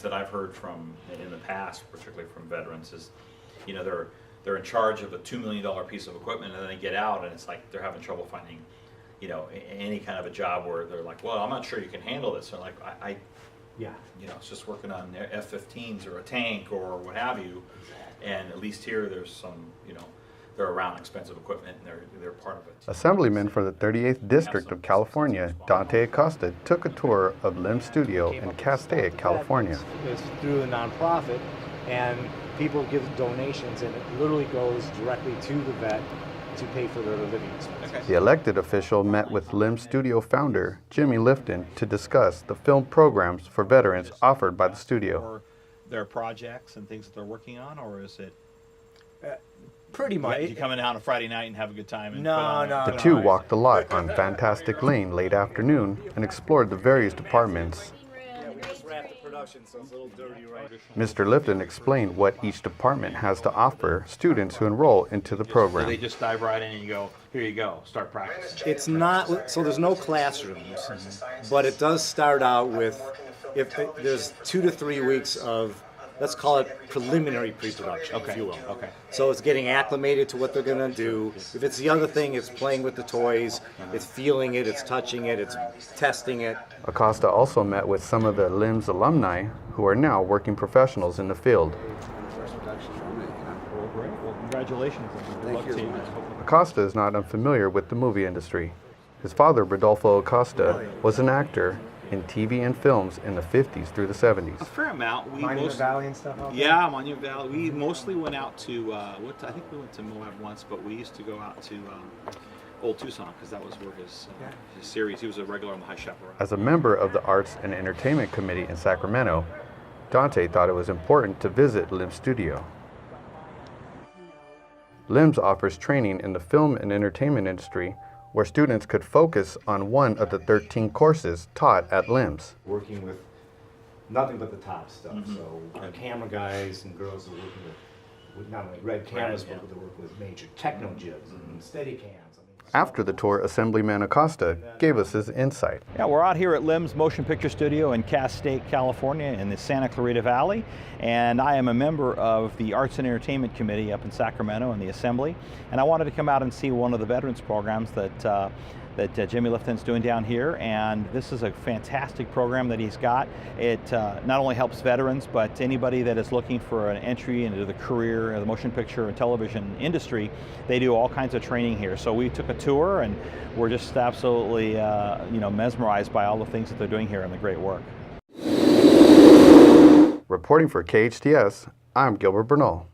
that I've heard from in the past, particularly from veterans, is, you know, they're in charge of a $2 million piece of equipment, and then they get out and it's like they're having trouble finding, you know, any kind of a job where they're like, well, I'm not sure you can handle this. They're like, yeah, you know, it's just working on their F-15s or a tank or what have you. And at least here there's some, you know, they're around expensive equipment and they're part of it. Assemblyman for the 38th District of California, Dante Acosta, took a tour of LIMS Studio in Castaic, California. It's through a nonprofit, and people give donations, and it literally goes directly to the vet to pay for their living expenses. The elected official met with LIMS Studio founder Jimmy Lifton to discuss the film programs for veterans offered by the studio. Or their projects and things that they're working on, or is it? Pretty much. You come in on a Friday night and have a good time? And No. The two walked the lot on Fantastic Lane late afternoon and explored the various departments. Mr. Lifton explained what each department has to offer students who enroll into the program. So they just dive right in and you go, here you go, start practice. It's not, so there's no classrooms, but it does start out with, there's 2 to 3 weeks of, let's call it preliminary pre-production, if you will. Okay. So it's getting acclimated to what they're going to do. If it's the other thing, it's playing with the toys, it's feeling it, it's touching it, it's testing it. Acosta also met with some of the LIMS alumni who are now working professionals in the field. Well, great. Well, congratulations. And good luck to you. Acosta is not unfamiliar with the movie industry. His father, Rodolfo Acosta, was an actor in TV and films in the 50s through the 70s. A fair amount. Monument Valley and stuff out there? Yeah, Monument Valley. We mostly went out to, I think we went to Moab once, but we used to go out to Old Tucson because that was where his series, he was a regular on the High Chaparral. As a member of the Arts and Entertainment Committee in Sacramento, Dante thought it was important to visit LIMS Studio. LIMS offers training in the film and entertainment industry where students could focus on one of the 13 courses taught at LIMS. Working with nothing but the top stuff. So our camera guys and girls are working with not only red cameras, but they work with major techno jibs and steady cams. After the tour, Assemblyman Acosta gave us his insight. Yeah, we're out here at LIMS Motion Picture Studio in Castaic, California in the Santa Clarita Valley, and I am a member of the Arts and Entertainment Committee up in Sacramento in the Assembly, and I wanted to come out and see one of the veterans programs that Jimmy Lifton's doing down here, and this is a fantastic program that he's got. It not only helps veterans, but anybody that is looking for an entry into the career of the motion picture and television industry. They do all kinds of training here. So we took a tour, and we're just absolutely mesmerized by all the things that they're doing here and the great work. Reporting for KHTS, I'm Gilbert Bernal.